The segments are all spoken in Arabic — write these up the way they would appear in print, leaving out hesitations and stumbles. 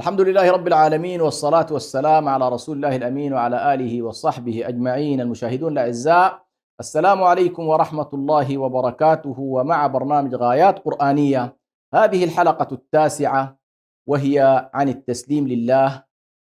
الحمد لله رب العالمين، والصلاة والسلام على رسول الله الأمين وعلى آله وصحبه أجمعين. المشاهدون الأعزاء، السلام عليكم ورحمة الله وبركاته، ومع برنامج غايات قرآنية. هذه الحلقة التاسعة، وهي عن التسليم لله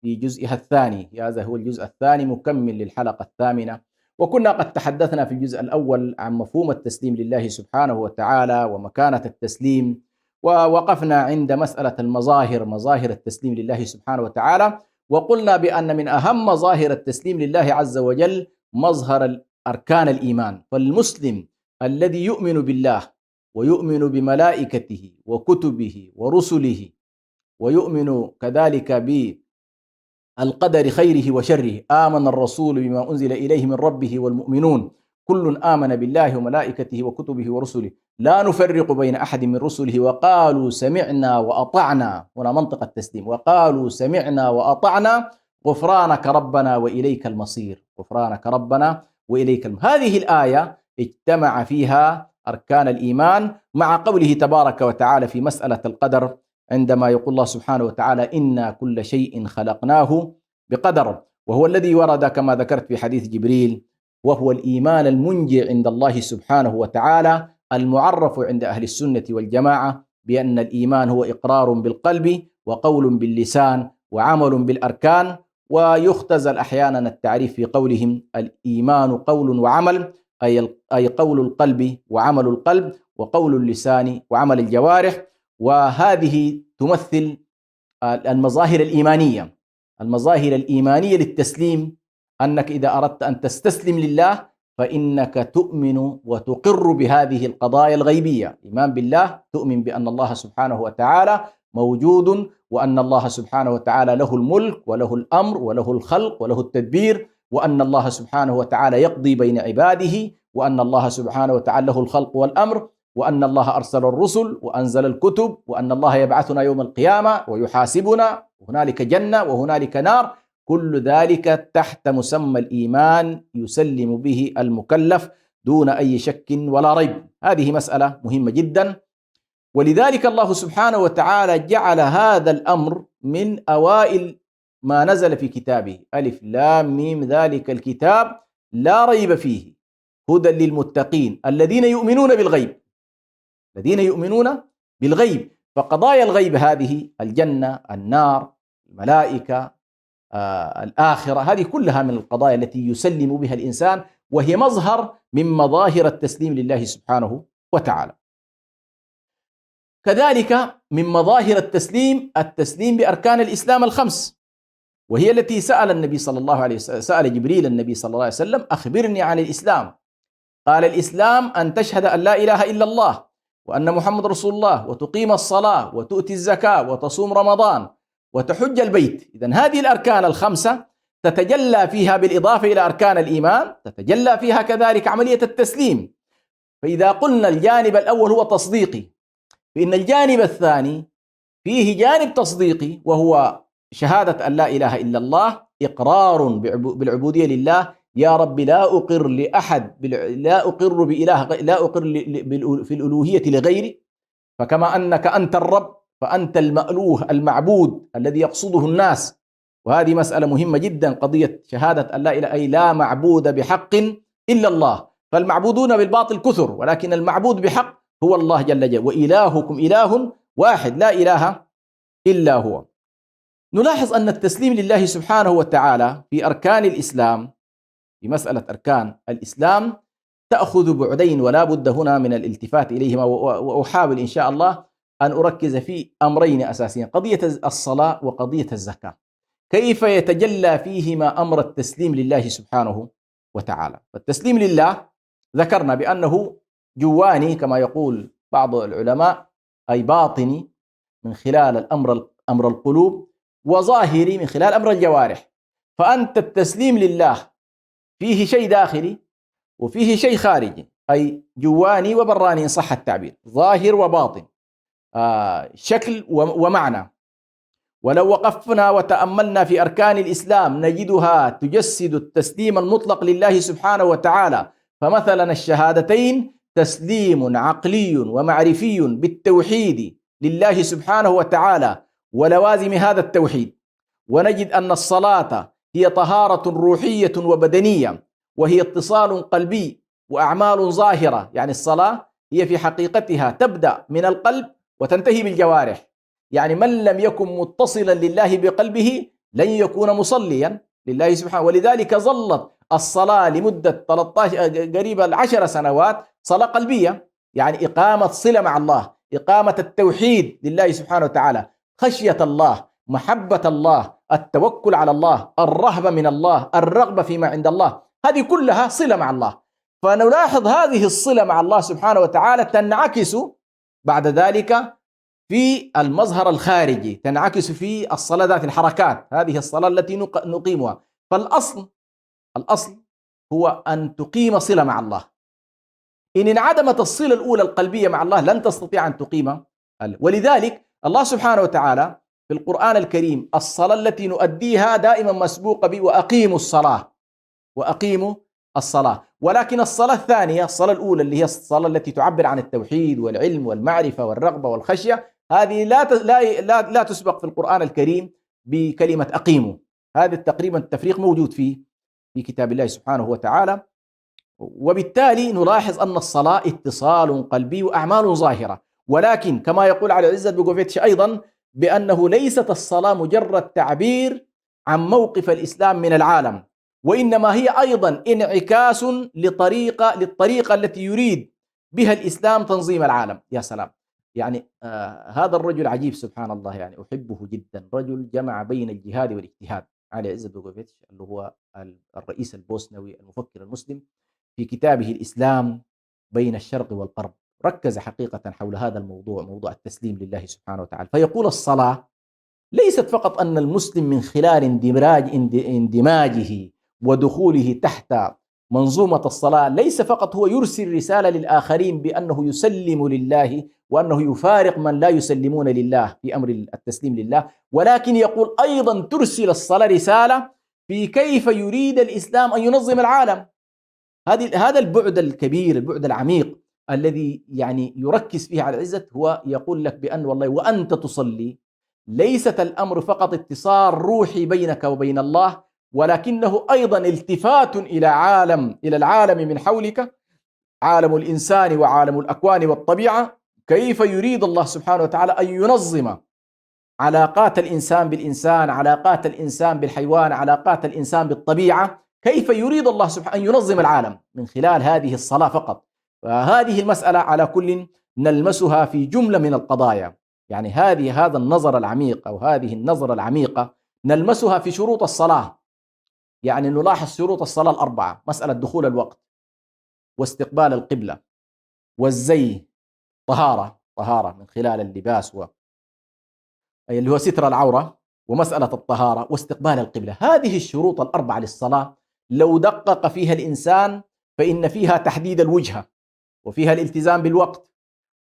في جزئها الثاني. هذا هو الجزء الثاني مكمل للحلقة الثامنة. وكنا قد تحدثنا في الجزء الأول عن مفهوم التسليم لله سبحانه وتعالى ومكانة التسليم، ووقفنا عند مسألة مظاهر التسليم لله سبحانه وتعالى، وقلنا بأن من أهم مظاهر التسليم لله عز وجل مظهر أركان الإيمان. فالمسلم الذي يؤمن بالله ويؤمن بملائكته وكتبه ورسله، ويؤمن كذلك بالقدر خيره وشره، آمن الرسول بما أنزل إليه من ربه والمؤمنون كل آمن بالله وملائكته وكتبه ورسله لا نفرق بين أحد من رسله وقالوا سمعنا وأطعنا. هنا منطق التسليم، وقالوا سمعنا وأطعنا غفرانك ربنا وإليك المصير. غفرانك ربنا وإليك المصير. هذه الآية اجتمع فيها أركان الإيمان مع قوله تبارك وتعالى في مسألة القدر، عندما يقول الله سبحانه وتعالى إنا كل شيء خلقناه بقدر، وهو الذي ورد كما ذكرت في حديث جبريل، وهو الإيمان المنجي عند الله سبحانه وتعالى، المعرف عند أهل السنة والجماعة بأن الإيمان هو إقرار بالقلب وقول باللسان وعمل بالأركان. ويختزل أحيانا التعريف في قولهم الإيمان قول وعمل، أي قول القلب وعمل القلب وقول اللسان وعمل الجوارح. وهذه تمثل المظاهر الإيمانية. المظاهر الإيمانية للتسليم أنك إذا أردت أن تستسلم لله فإنك تؤمن وتقر بهذه القضايا الغيبية. إيمان بالله، تؤمن بأن الله سبحانه وتعالى موجود، وأن الله سبحانه وتعالى له الملك وله الأمر وله الخلق وله التدبير، وأن الله سبحانه وتعالى يقضي بين عباده، وأن الله سبحانه وتعالى له الخلق والأمر، وأن الله أرسل الرسل وأنزل الكتب، وأن الله يبعثنا يوم القيامة ويحاسبنا، وهنالك جنة وهنالك نار. كل ذلك تحت مسمى الإيمان يسلم به المكلف دون أي شك ولا ريب. هذه مسألة مهمة جدا، ولذلك الله سبحانه وتعالى جعل هذا الأمر من أوائل ما نزل في كتابه. ألف لام ميم ذلك الكتاب لا ريب فيه هدى للمتقين الذين يؤمنون بالغيب. الذين يؤمنون بالغيب، فقضايا الغيب هذه الجنة، النار، الملائكة، الآخرة، هذه كلها من القضايا التي يسلم بها الإنسان، وهي مظهر من مظاهر التسليم لله سبحانه وتعالى. كذلك من مظاهر التسليم بأركان الإسلام الخمس، وهي التي سأل النبي صلى الله عليه وسلم، سأل جبريل النبي صلى الله عليه وسلم أخبرني عن الإسلام. قال الإسلام أن تشهد أن لا إله إلا الله وأن محمد رسول الله، وتقيم الصلاة وتؤتي الزكاة وتصوم رمضان وتحج البيت. إذن هذه الأركان الخمسة تتجلى فيها بالإضافة إلى أركان الإيمان، تتجلى فيها كذلك عملية التسليم. فإذا قلنا الجانب الأول هو تصديقي، فإن الجانب الثاني فيه جانب تصديقي، وهو شهادة أن لا إله إلا الله، إقرار بالعبودية لله. يا رب لا أقر لأحد، لا أقر بإله، لا أقر في الألوهية لغيري، فكما أنك أنت الرب فأنت المألوه المعبود الذي يقصده الناس. وهذه مسألة مهمة جدا، قضية شهادة أن لا إله، أي لا معبود بحق إلا الله. فالمعبودون بالباطل كثر، ولكن المعبود بحق هو الله جل جلاله، وإلهكم إله واحد لا إله إلا هو. نلاحظ أن التسليم لله سبحانه وتعالى في أركان الإسلام، في مسألة أركان الإسلام، تأخذ بعدين، ولا بد هنا من الالتفات إليهما. وأحاول إن شاء الله أن أركز في أمرين أساسيين: قضية الصلاة وقضية الزكاة، كيف يتجلى فيهما أمر التسليم لله سبحانه وتعالى. فالتسليم لله ذكرنا بأنه جواني كما يقول بعض العلماء، أي باطني من خلال أمر القلوب، وظاهري من خلال أمر الجوارح. فأنت التسليم لله فيه شيء داخلي وفيه شيء خارجي، أي جواني وبراني إن صح التعبير، ظاهر وباطن، شكل ومعنى. ولو وقفنا وتأملنا في أركان الإسلام نجدها تجسد التسليم المطلق لله سبحانه وتعالى. فمثلا الشهادتين تسليم عقلي ومعرفي بالتوحيد لله سبحانه وتعالى، ولوازم هذا التوحيد، ونجد أن الصلاة هي طهارة روحية وبدنية، وهي اتصال قلبي وأعمال ظاهرة. يعني الصلاة هي في حقيقتها تبدأ من القلب وتنتهي بالجوارح. يعني من لم يكن متصلا لله بقلبه لن يكون مصليا لله سبحانه. ولذلك ظلت الصلاة لمدة 13 قريبة 10 سنوات صلاة قلبية، يعني إقامة صلة مع الله، إقامة التوحيد لله سبحانه وتعالى، خشية الله، محبة الله، التوكل على الله، الرهبة من الله، الرغبة فيما عند الله، هذه كلها صلة مع الله. فنلاحظ هذه الصلة مع الله سبحانه وتعالى تنعكس بعد ذلك في المظهر الخارجي، تنعكس في الصلاة ذات الحركات، هذه الصلاة التي نقيمها. الأصل هو أن تقيم صلة مع الله. إن انعدمت الصلة الأولى القلبية مع الله لن تستطيع أن تقيم. ولذلك الله سبحانه وتعالى في القرآن الكريم الصلاة التي نؤديها دائما مسبوقة وأقيموا الصلاة، وأقيموا الصلاة. ولكن الصلاة الثانية، الصلاة الأولى اللي هي الصلاة التي تعبر عن التوحيد والعلم والمعرفة والرغبة والخشية، هذه لا تسبق في القرآن الكريم بكلمة أقيموا. هذا تقريبا التفريق موجود في كتاب الله سبحانه وتعالى. وبالتالي نلاحظ أن الصلاة اتصال قلبي وأعمال ظاهرة. ولكن كما يقول علي عزت بيغوفيتش أيضا بأنه ليست الصلاة مجرد تعبير عن موقف الإسلام من العالم، وإنما هي أيضا انعكاس للطريقة التي يريد بها الإسلام تنظيم العالم. يا سلام، يعني هذا الرجل عجيب سبحان الله، يعني أحبه جدا. رجل جمع بين الجهاد والاجتهاد. علي عزت بيغوفيتش اللي هو الرئيس البوسنوي المفكر المسلم، في كتابه الإسلام بين الشرق والغرب ركز حقيقة حول هذا الموضوع، موضوع التسليم لله سبحانه وتعالى. فيقول الصلاة ليست فقط أن المسلم من خلال اندماجه ودخوله تحت منظومة الصلاة ليس فقط هو يرسل رسالة للآخرين بأنه يسلم لله وأنه يفارق من لا يسلمون لله في أمر التسليم لله، ولكن يقول أيضا ترسل الصلاة رسالة في كيف يريد الإسلام أن ينظم العالم. هذا البعد الكبير، البعد العميق الذي يعني يركز فيه على العزة، هو يقول لك بأن والله وأنت تصلي ليست الأمر فقط اتصال روحي بينك وبين الله، ولكنه أيضا التفات إلى العالم من حولك، عالم الإنسان وعالم الأكوان والطبيعة، كيف يريد الله سبحانه وتعالى أن ينظم علاقات الإنسان بالإنسان، علاقات الإنسان بالحيوان، علاقات الإنسان بالطبيعة، كيف يريد الله سبحانه أن ينظم العالم من خلال هذه الصلاة فقط. فهذه المسألة على كل نلمسها في جملة من القضايا. يعني هذا النظر العميق أو هذه النظرة العميقة نلمسها في شروط الصلاة. يعني نلاحظ شروط الصلاة الأربعة: مسألة دخول الوقت، واستقبال القبلة، والزي، طهارة من خلال اللباس اللي هو ستر العورة، ومسألة الطهارة، واستقبال القبلة. هذه الشروط الأربعة للصلاة لو دقق فيها الإنسان فإن فيها تحديد الوجهة، وفيها الالتزام بالوقت،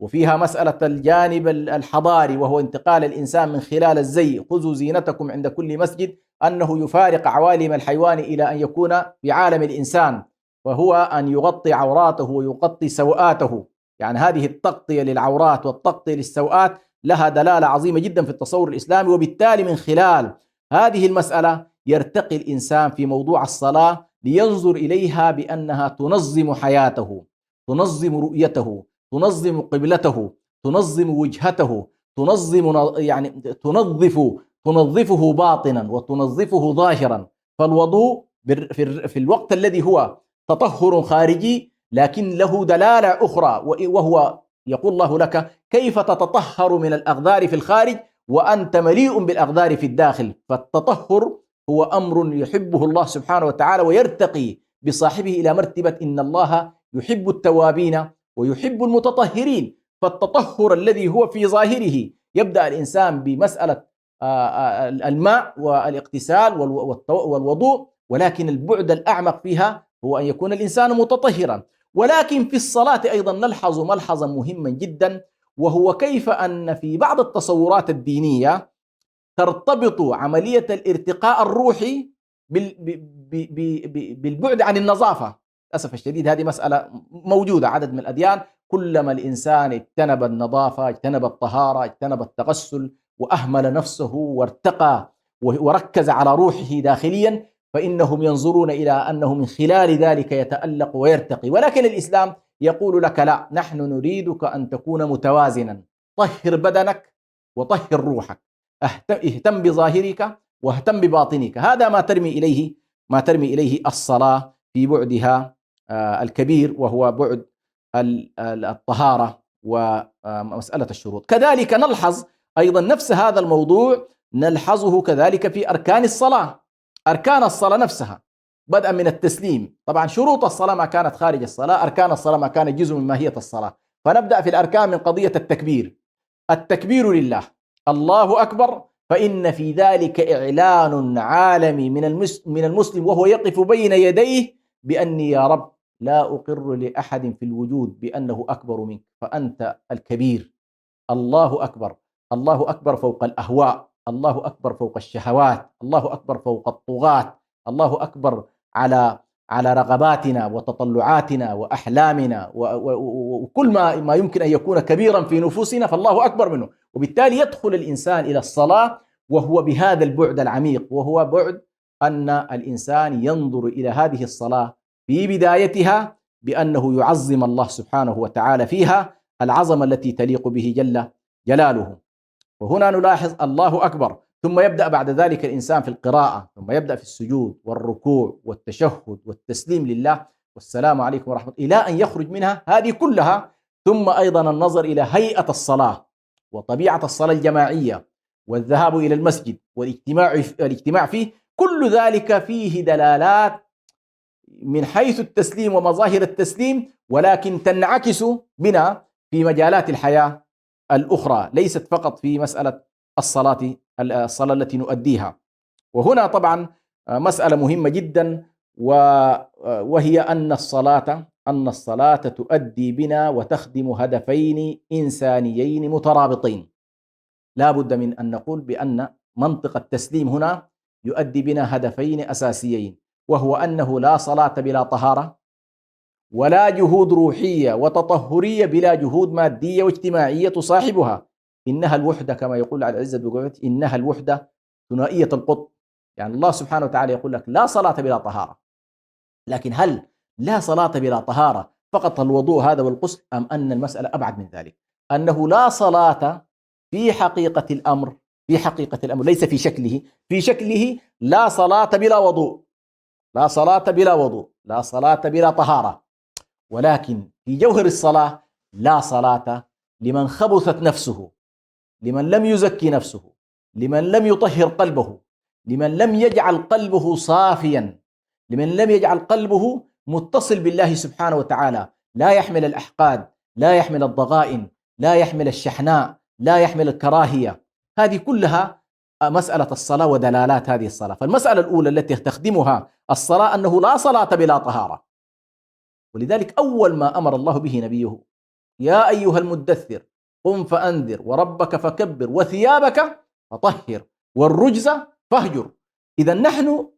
وفيها مسألة الجانب الحضاري وهو انتقال الإنسان من خلال الزي، خذوا زينتكم عند كل مسجد، أنه يفارق عوالم الحيوان إلى أن يكون في عالم الإنسان، وهو أن يغطي عوراته ويغطي سوآته. يعني هذه التغطية للعورات والتغطية للسوآت لها دلالة عظيمة جدا في التصور الإسلامي. وبالتالي من خلال هذه المسألة يرتقي الإنسان في موضوع الصلاة لينظر إليها بأنها تنظم حياته، تنظم رؤيته، تنظم قبلته، تنظم وجهته، يعني تنظفه باطنا وتنظفه ظاهرا. فالوضوء في الوقت الذي هو تطهر خارجي لكن له دلالة أخرى، وهو يقول الله لك كيف تتطهر من الأغذار في الخارج وأنت مليء بالأغذار في الداخل. فالتطهر هو أمر يحبه الله سبحانه وتعالى، ويرتقي بصاحبه إلى مرتبة إن الله يحب التوابين ويحب المتطهرين. فالتطهر الذي هو في ظاهره يبدأ الإنسان بمسألة الماء والاغتسال والوضوء، ولكن البعد الأعمق فيها هو أن يكون الإنسان متطهرا. ولكن في الصلاة أيضا نلحظ ملحظا مهما جدا، وهو كيف أن في بعض التصورات الدينية ترتبط عملية الارتقاء الروحي بالبعد عن النظافة. للأسف الشديد هذه مسألة موجودة عدد من الأديان، كلما الإنسان اجتنب النظافة، اجتنب الطهارة، اجتنب التغسل وأهمل نفسه وارتقى وركز على روحه داخليا، فإنهم ينظرون إلى أنه من خلال ذلك يتألق ويرتقي. ولكن الإسلام يقول لك لا، نحن نريدك أن تكون متوازنا، طهر بدنك وطهر روحك، اهتم بظاهرك واهتم بباطنك. هذا ما ترمي إليه الصلاة في بعدها الكبير، وهو بعد الطهارة ومسألة الشروط. كذلك نلحظ أيضا نفس هذا الموضوع، نلحظه كذلك في أركان الصلاة. أركان الصلاة نفسها بدءا من التسليم، طبعا شروط الصلاة ما كانت خارج الصلاة، أركان الصلاة ما كانت جزء من ماهية الصلاة. فنبدأ في الأركان من قضية التكبير. التكبير لله، الله أكبر، فإن في ذلك إعلان عالمي من المسلم وهو يقف بين يديه بأني يا رب لا أقر لأحد في الوجود بأنه أكبر منك، فأنت الكبير. الله أكبر، الله أكبر فوق الأهواء، الله أكبر فوق الشهوات، الله أكبر فوق الطغاة، الله أكبر على رغباتنا وتطلعاتنا وأحلامنا وكل ما يمكن أن يكون كبيرا في نفوسنا، فالله أكبر منه. وبالتالي يدخل الإنسان إلى الصلاة وهو بهذا البعد العميق، وهو بعد أن الإنسان ينظر إلى هذه الصلاة في بدايتها بأنه يعظم الله سبحانه وتعالى فيها العظمة التي تليق به جل جلاله. وهنا نلاحظ الله أكبر، ثم يبدأ بعد ذلك الإنسان في القراءة، ثم يبدأ في السجود والركوع والتشهد والتسليم لله والسلام عليكم ورحمة الله، إلى أن يخرج منها هذه كلها. ثم أيضا النظر إلى هيئة الصلاة وطبيعة الصلاة الجماعية والذهاب إلى المسجد والاجتماع فيه، كل ذلك فيه دلالات من حيث التسليم ومظاهر التسليم، ولكن تنعكس بنا في مجالات الحياة الأخرى، ليست فقط في مسألة الصلاة التي نؤديها. وهنا طبعا مسألة مهمة جدا، وهي أن الصلاة تؤدي بنا وتخدم هدفين إنسانيين مترابطين. لا بد من أن نقول بأن منطق التسليم هنا يؤدي بنا هدفين أساسيين، وهو أنه لا صلاة بلا طهارة، ولا جهود روحية وتطهرية بلا جهود مادية واجتماعية تصاحبها. إنها الوحدة كما يقول على العزة بن إنها الوحدة ثنائية القطب. يعني الله سبحانه وتعالى يقول لك لا صلاة بلا طهارة، لكن هل لا صلاة بلا طهارة فقط الوضوء هذا والغسل، أم أن المسألة أبعد من ذلك؟ أنه لا صلاة في حقيقة الأمر، ليس في شكله، في شكله لا صلاة بلا وضوء، لا صلاة بلا وضوء، لا صلاة بلا طهارة، ولكن في جوهر الصلاة لا صلاة لمن خبثت نفسه، لمن لم يزكي نفسه، لمن لم يطهر قلبه، لمن لم يجعل قلبه صافيا، لمن لم يجعل قلبه متصل بالله سبحانه وتعالى، لا يحمل الأحقاد، لا يحمل الضغائن، لا يحمل الشحناء، لا يحمل الكراهية. هذه كلها مسألة الصلاة ودلالات هذه الصلاة. فالمسألة الأولى التي تخدمها الصلاة أنه لا صلاة بلا طهارة، ولذلك أول ما أمر الله به نبيه يا أيها المدثر قم فأنذر وربك فكبر وثيابك فطهر والرجز فاهجر. إذا نحن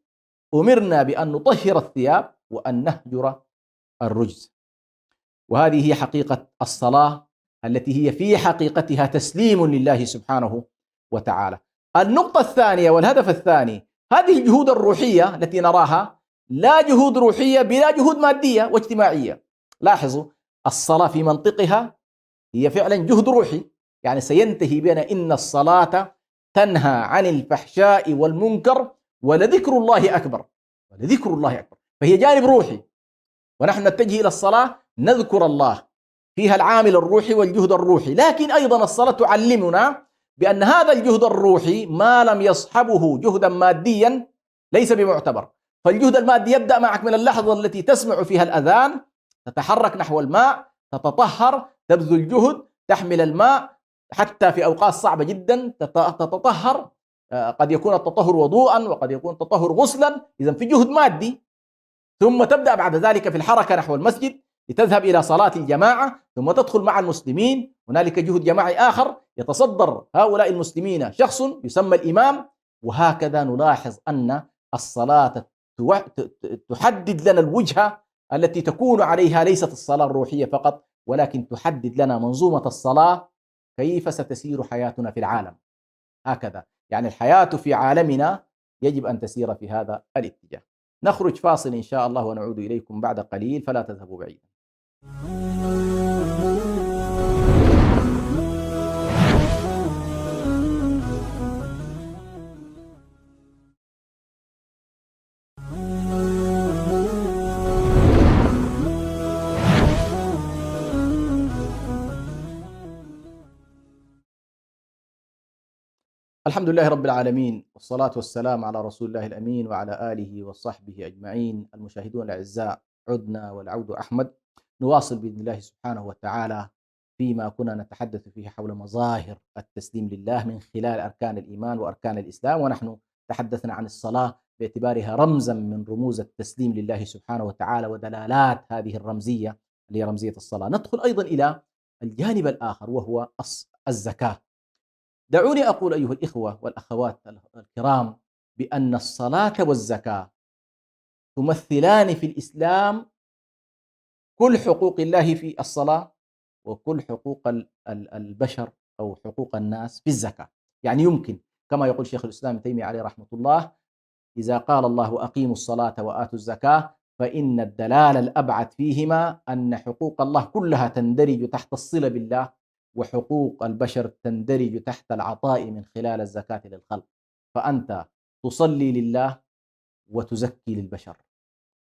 أمرنا بأن نطهر الثياب وأن نهجر الرجز، وهذه هي حقيقة الصلاة التي هي في حقيقتها تسليم لله سبحانه وتعالى. النقطة الثانية والهدف الثاني، هذه الجهود الروحية التي نراها لا جهود روحية بلا جهود مادية واجتماعية. لاحظوا الصلاة في منطقها هي فعلا جهد روحي، يعني سينتهي بنا إن الصلاة تنهى عن الفحشاء والمنكر ولذكر الله أكبر، ولذكر الله أكبر، فهي جانب روحي، ونحن نتجه إلى الصلاة نذكر الله، فيها العامل الروحي والجهد الروحي. لكن أيضا الصلاة تعلمنا بأن هذا الجهد الروحي ما لم يصحبه جهدا ماديا ليس بمعتبر. فالجهد المادي يبدأ معك من اللحظة التي تسمع فيها الأذان، تتحرك نحو الماء، تتطهر، تبذل جهد، تحمل الماء حتى في أوقات صعبة جدا تتطهر، قد يكون التطهر وضوءا وقد يكون التطهر غسلا، إذا في جهد مادي. ثم تبدأ بعد ذلك في الحركة نحو المسجد لتذهب إلى صلاة الجماعة، ثم تدخل مع المسلمين، هنالك جهد جماعي آخر يتصدر هؤلاء المسلمين شخص يسمى الإمام. وهكذا نلاحظ أن الصلاة تحدد لنا الوجهة التي تكون عليها ليست الصلاة الروحية فقط، ولكن تحدد لنا منظومة الصلاة، كيف ستسير حياتنا في العالم. هكذا يعني الحياة في عالمنا يجب أن تسير في هذا الاتجاه. نخرج فاصل إن شاء الله ونعود إليكم بعد قليل، فلا تذهبوا بعيدا. الحمد لله رب العالمين، والصلاة والسلام على رسول الله الأمين وعلى آله وصحبه أجمعين. المشاهدون الأعزاء، عدنا والعود أحمد، نواصل بإذن الله سبحانه وتعالى فيما كنا نتحدث فيه حول مظاهر التسليم لله من خلال أركان الإيمان وأركان الإسلام، ونحن تحدثنا عن الصلاة باعتبارها رمزا من رموز التسليم لله سبحانه وتعالى ودلالات هذه الرمزية اللي هي رمزية الصلاة. ندخل أيضا إلى الجانب الآخر وهو الزكاة. دعوني أقول أيها الإخوة والأخوات الكرام بأن الصلاة والزكاة تمثلان في الإسلام كل حقوق الله في الصلاة وكل حقوق البشر أو حقوق الناس في الزكاة. يعني يمكن كما يقول شيخ الإسلام ابن تيمية عليه رحمة الله: إذا قال الله أقيموا الصلاة وآتوا الزكاة فإن الدلالة الأبعد فيهما أن حقوق الله كلها تندرج تحت الصلة بالله، وحقوق البشر تندرج تحت العطاء من خلال الزكاة للخلق. فأنت تصلي لله وتزكي للبشر،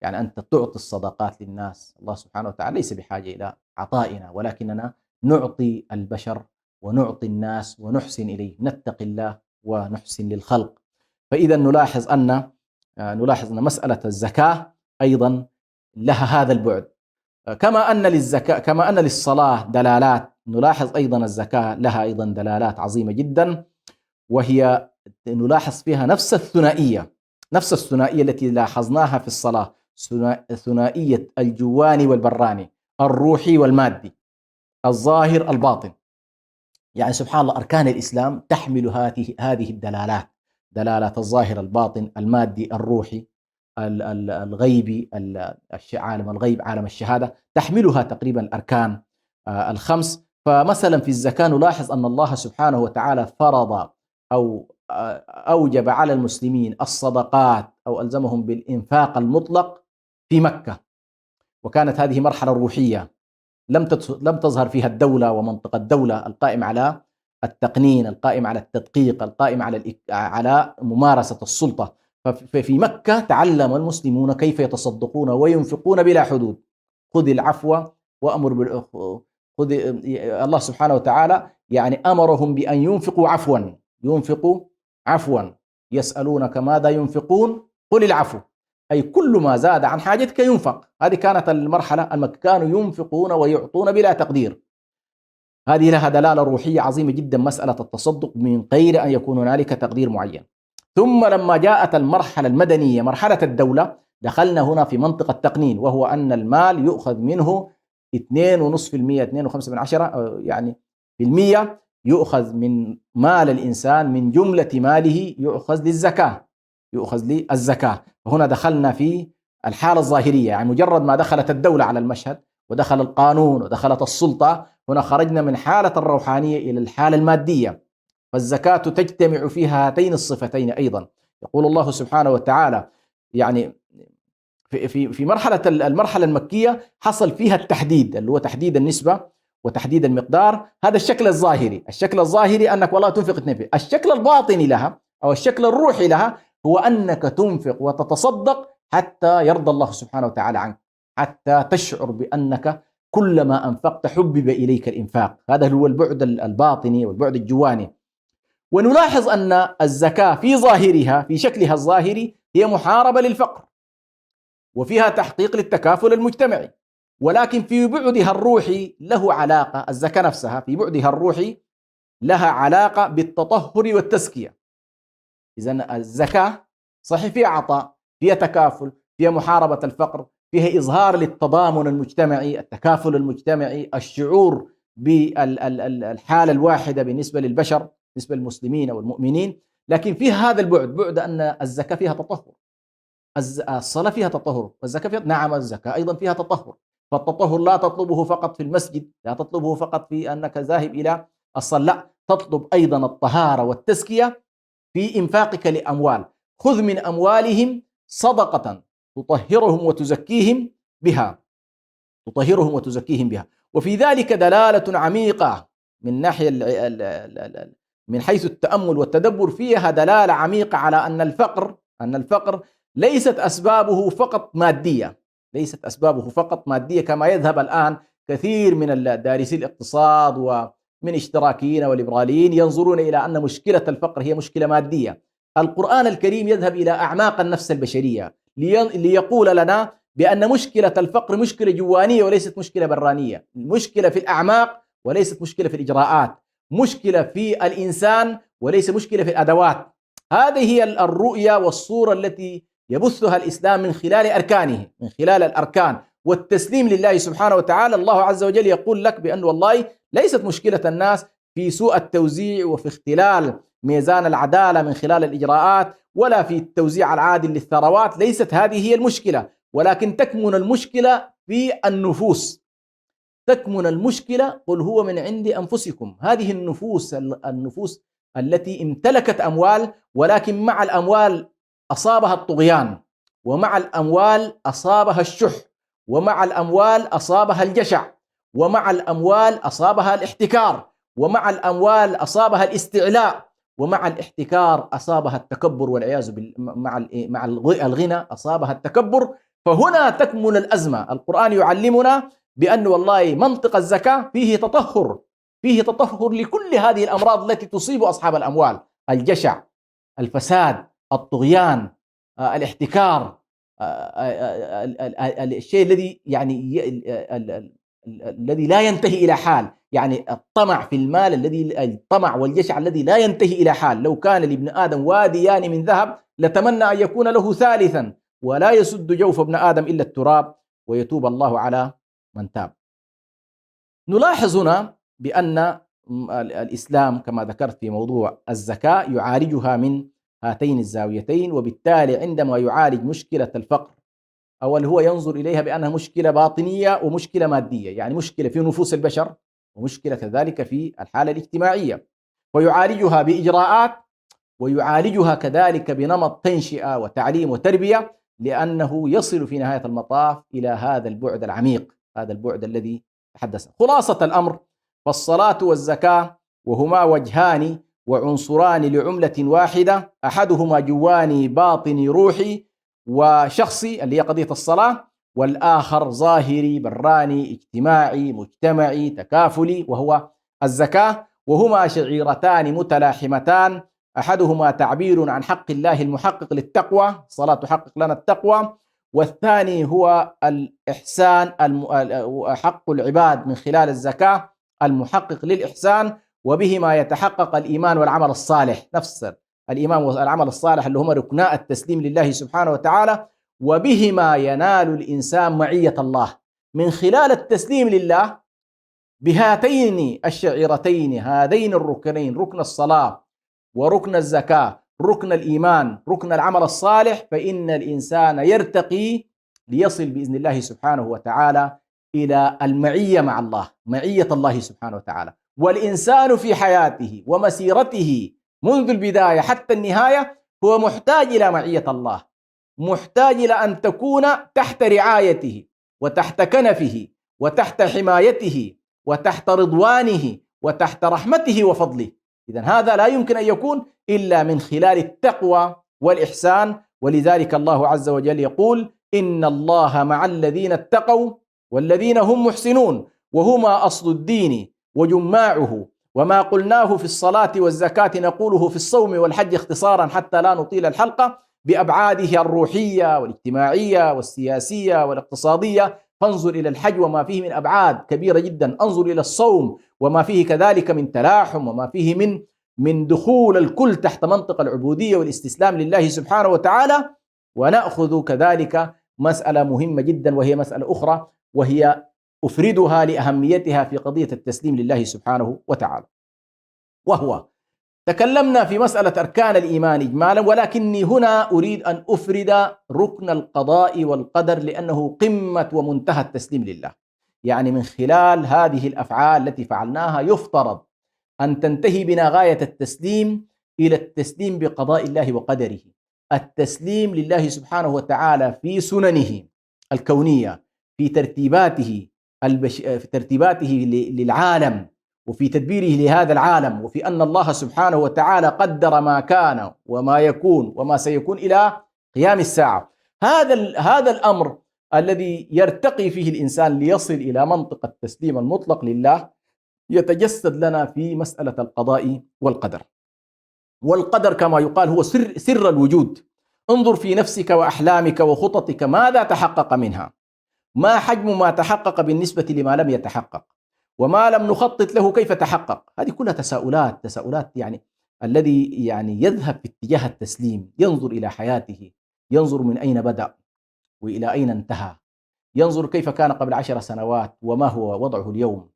يعني أنت تعطي الصدقات للناس. الله سبحانه وتعالى ليس بحاجة إلى عطائنا، ولكننا نعطي البشر ونعطي الناس ونحسن إليه، نتقي الله ونحسن للخلق. فإذا نلاحظ أن مسألة الزكاة أيضا لها هذا البعد، كما أن للصلاة دلالات، نلاحظ أيضا الزكاة لها أيضا دلالات عظيمة جدا، وهي نلاحظ فيها نفس الثنائية التي لاحظناها في الصلاة، ثنائية الجواني والبراني، الروحي والمادي، الظاهر الباطن. يعني سبحان الله أركان الإسلام تحمل هذه الدلالات، دلالة الظاهر الباطن المادي الروحي الغيبي، عالم الغيب عالم الشهادة، تحملها تقريبا الأركان الخمس. فمثلا في الزكاة نلاحظ أن الله سبحانه وتعالى فرض أو أوجب على المسلمين الصدقات أو ألزمهم بالإنفاق المطلق في مكة، وكانت هذه مرحلة روحية لم تظهر فيها الدولة ومنطقة الدولة القائم على التقنين، القائم على التدقيق، القائم على ممارسة السلطة. ففي مكة تعلم المسلمون كيف يتصدقون وينفقون بلا حدود. خذ العفو وأمر خذ. الله سبحانه وتعالى يعني أمرهم بأن ينفقوا عفوا، يسألونك ماذا ينفقون قل العفو، أي كل ما زاد عن حاجتك ينفق. هذه كانت المرحلة كانوا ينفقون ويعطون بلا تقدير. هذه لها دلالة روحية عظيمة جدا، مسألة التصدق من غير أن يكون هنالك تقدير معين. ثم لما جاءت المرحلة المدنية، مرحلة الدولة، دخلنا هنا في منطقة التقنين، وهو أن المال يؤخذ منه 2.5%، 2.5 يعني بالمية يؤخذ من مال الإنسان، من جملة ماله يؤخذ للزكاة. وهنا دخلنا في الحالة الظاهرية، يعني مجرد ما دخلت الدولة على المشهد ودخل القانون ودخلت السلطة، هنا خرجنا من حالة الروحانية إلى الحالة المادية. فالزكاة تجتمع فيها هاتين الصفتين أيضا. يقول الله سبحانه وتعالى يعني في المرحلة المكية حصل فيها التحديد، اللي هو تحديد النسبة وتحديد المقدار. هذا الشكل الظاهري أنك والله تنفق 2%. الشكل الباطني لها أو الشكل الروحي لها هو أنك تنفق وتتصدق حتى يرضى الله سبحانه وتعالى عنك، حتى تشعر بأنك كلما أنفقت حبب إليك الإنفاق. هذا هو البعد الباطني والبعد الجواني. ونلاحظ أن الزكاة في ظاهرها، في شكلها الظاهري، هي محاربة للفقر وفيها تحقيق للتكافل المجتمعي، ولكن في بعدها الروحي له علاقة، الزكاة نفسها في بعدها الروحي لها علاقة بالتطهر والتزكية. إذن الزكاة صحيح فيها عطاء، فيها تكافل، فيها محاربة الفقر، فيها إظهار للتضامن المجتمعي، التكافل المجتمعي، الشعور بالحالة الواحدة بالنسبة للبشر، بالنسبة للمسلمين أو المؤمنين. لكن فيها هذا البعد، بعد أن الزكاة فيها تطهر. الصلاة فيها تطهر، والزكاة فيها، نعم الزكاة أيضا فيها تطهر. فالتطهر لا تطلبه فقط في المسجد، لا تطلبه فقط في أنك ذاهب إلى الصلاة، لا، تطلب أيضا الطهارة والتزكية في إنفاقك لأموال. خذ من أموالهم صدقة تطهرهم وتزكيهم بها، تطهرهم وتزكيهم بها. وفي ذلك دلالة عميقة من ناحية من حيث التأمل والتدبر، فيها دلالة عميقة على أن الفقر ليست أسبابه فقط مادية، ليست أسبابه فقط مادية كما يذهب الآن كثير من دارسي الاقتصاد ومن اشتراكيين والليبراليين ينظرون إلى أن مشكلة الفقر هي مشكلة مادية. القرآن الكريم يذهب إلى أعماق النفس البشرية ليقول لنا بأن مشكلة الفقر مشكلة جوانية وليست مشكلة برانية، المشكلة في الأعماق وليست مشكلة في الإجراءات، مشكلة في الإنسان وليس مشكلة في الأدوات. هذه هي الرؤية والصورة التي يبثها الإسلام من خلال أركانه، من خلال الأركان والتسليم لله سبحانه وتعالى. الله عز وجل يقول لك بأن والله ليست مشكلة الناس في سوء التوزيع وفي اختلال ميزان العدالة من خلال الإجراءات ولا في التوزيع العادل للثروات، ليست هذه هي المشكلة، ولكن تكمن المشكلة في النفوس. تكمن المشكلة قل هو من عند أنفسكم. هذه النفوس التي امتلكت أموال، ولكن مع الأموال أصابها الطغيان، ومع الأموال أصابها الشح، ومع الأموال أصابها الجشع، ومع الأموال أصابها الاحتكار، ومع الأموال أصابها الاستعلاء، ومع الاحتكار أصابها التكبر والعياذ بالله، مع الغنى أصابها التكبر. فهنا تكمن الأزمة. القرآن يعلمنا بأن والله منطق الزكاة فيه تطهر، فيه تطهر لكل هذه الأمراض التي تصيب أصحاب الأموال: الجشع، الفساد، الطغيان، الاحتكار، الشيء الذي يعني الذي لا ينتهي إلى حال، يعني الطمع في المال، الطمع والجشع الذي لا ينتهي إلى حال. لو كان لابن آدم واديان من ذهب لتمنى أن يكون له ثالثا، ولا يسد جوف ابن آدم إلا التراب ويتوب الله على من تاب. نلاحظ هنا بأن الإسلام كما ذكرت في موضوع الزكاة يعالجها من هاتين الزاويتين، وبالتالي عندما يعالج مشكلة الفقر أول هو ينظر إليها بأنها مشكلة باطنية ومشكلة مادية، يعني مشكلة في نفوس البشر ومشكلة كذلك في الحالة الاجتماعية، ويعالجها بإجراءات ويعالجها كذلك بنمط تنشئة وتعليم وتربية، لأنه يصل في نهاية المطاف إلى هذا البعد العميق، هذا البعد الذي تحدث. خلاصة الأمر: فالصلاة والزكاة وهما وجهان وعنصران لعملة واحدة، أحدهما جواني باطني روحي وشخصي اللي هي قضية الصلاة، والآخر ظاهري براني اجتماعي مجتمعي تكافلي وهو الزكاة، وهما شعيرتان متلاحمتان، أحدهما تعبير عن حق الله المحقق للتقوى، الصلاة تحقق لنا التقوى، والثاني هو الإحسان، حق العباد من خلال الزكاة المحقق للإحسان، وبهما يتحقق الإيمان والعمل الصالح، نفس الإيمان والعمل الصالح اللي هما ركناء التسليم لله سبحانه وتعالى، وبهما ينال الإنسان معية الله من خلال التسليم لله بهاتين الشعيرتين، هذين الركنين، ركن الصلاة وركن الزكاة، ركن الإيمان، ركن العمل الصالح. فإن الإنسان يرتقي ليصل بإذن الله سبحانه وتعالى إلى المعية مع الله، معية الله سبحانه وتعالى. والإنسان في حياته ومسيرته منذ البداية حتى النهاية هو محتاج إلى معية الله، محتاج إلى أن تكون تحت رعايته وتحت كنفه وتحت حمايته وتحت رضوانه وتحت رحمته وفضله. إذن هذا لا يمكن أن يكون إلا من خلال التقوى والإحسان. ولذلك الله عز وجل يقول: إن الله مع الذين اتقوا والذين هم محسنون، وهما أصل الدين وجماعه، وما قلناه في الصلاة والزكاة نقوله في الصوم والحج اختصارا حتى لا نطيل الحلقة، بأبعاده الروحية والاجتماعية والسياسية والاقتصادية. فانظر إلى الحج وما فيه من أبعاد كبيرة جدا، انظر إلى الصوم وما فيه كذلك من تلاحم، وما فيه من دخول الكل تحت منطق العبودية والاستسلام لله سبحانه وتعالى. ونأخذ كذلك مسألة مهمة جدا وهي مسألة أخرى، وهي أفردها لأهميتها في قضية التسليم لله سبحانه وتعالى، وهو تكلمنا في مسألة أركان الإيمان إجمالا، ولكني هنا أريد أن أفرد ركن القضاء والقدر، لأنه قمة ومنتهى التسليم لله. يعني من خلال هذه الأفعال التي فعلناها يفترض أن تنتهي بنا غاية التسليم إلى التسليم بقضاء الله وقدره، التسليم لله سبحانه وتعالى في سننه الكونية، في ترتيباته في ترتيباته للعالم، وفي تدبيره لهذا العالم، وفي أن الله سبحانه وتعالى قدر ما كان وما يكون وما سيكون إلى قيام الساعة. هذا الأمر الذي يرتقي فيه الإنسان ليصل إلى منطقة التسليم المطلق لله يتجسد لنا في مسألة القضاء والقدر. والقدر كما يقال هو سر الوجود. انظر في نفسك وأحلامك وخططك ماذا تحقق منها، ما حجم ما تحقق بالنسبة لما لم يتحقق، وما لم نخطط له كيف تحقق. هذه كلها تساؤلات يعني الذي يعني يذهب في اتجاه التسليم ينظر إلى حياته، ينظر من أين بدأ وإلى أين انتهى، ينظر كيف كان قبل 10 سنوات وما هو وضعه اليوم.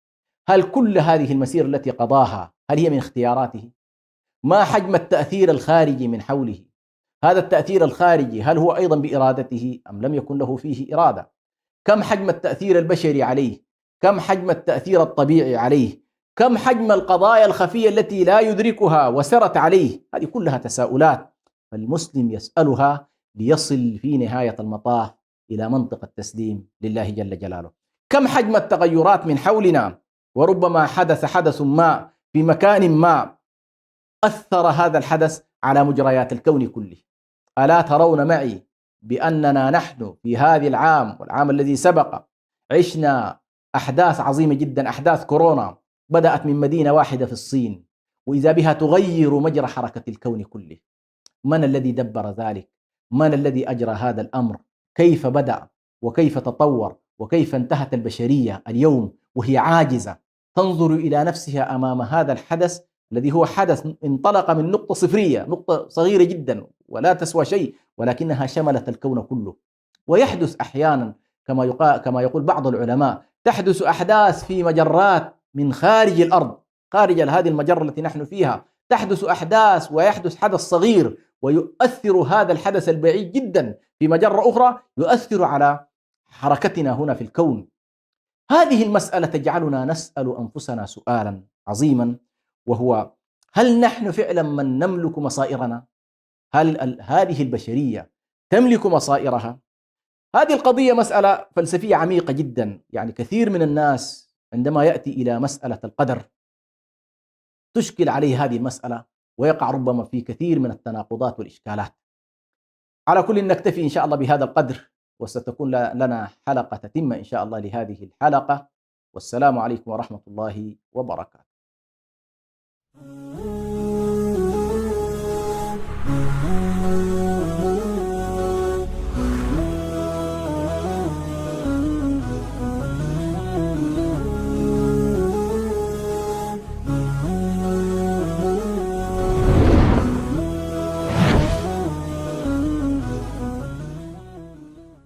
هل كل هذه المسيرة التي قضاها هل هي من اختياراته؟ ما حجم التأثير الخارجي من حوله؟ هذا التأثير الخارجي هل هو أيضا بإرادته أم لم يكن له فيه إرادة؟ كم حجم التأثير البشري عليه؟ كم حجم التأثير الطبيعي عليه؟ كم حجم القضايا الخفية التي لا يدركها وسرت عليه؟ هذه كلها تساؤلات، فالمسلم يسألها ليصل في نهاية المطاف إلى منطقة التسليم لله جل جلاله. كم حجم التغيرات من حولنا، وربما حدث ما في مكان ما أثر هذا الحدث على مجريات الكون كله. ألا ترون معي بأننا نحن في هذا العام والعام الذي سبق عشنا أحداث عظيمة جدا، أحداث كورونا بدأت من مدينة واحدة في الصين، وإذا بها تغير مجرى حركة الكون كله. من الذي دبر ذلك؟ من الذي أجرى هذا الأمر؟ كيف بدأ وكيف تطور وكيف انتهت البشرية اليوم وهي عاجزة تنظر إلى نفسها أمام هذا الحدث الذي هو حدث انطلق من نقطة صفرية، نقطة صغيرة جدا ولا تسوى شيء، ولكنها شملت الكون كله. ويحدث أحيانا كما يقول بعض العلماء، تحدث أحداث في مجرات من خارج الأرض، خارج هذه المجرة التي نحن فيها، تحدث أحداث ويحدث حدث صغير ويؤثر هذا الحدث البعيد جدا في مجرة أخرى، يؤثر على حركتنا هنا في الكون. هذه المسألة تجعلنا نسأل أنفسنا سؤالا عظيما، وهو هل نحن فعلا من نملك مصائرنا؟ هل هذه البشرية تملك مصائرها؟ هذه القضية مسألة فلسفية عميقة جدا. يعني كثير من الناس عندما يأتي إلى مسألة القدر تشكل عليه هذه المسألة، ويقع ربما في كثير من التناقضات والإشكالات. على كل نكتفي إن شاء الله بهذا القدر، وستكون لنا حلقة تتمة إن شاء الله لهذه الحلقة. والسلام عليكم ورحمة الله وبركاته.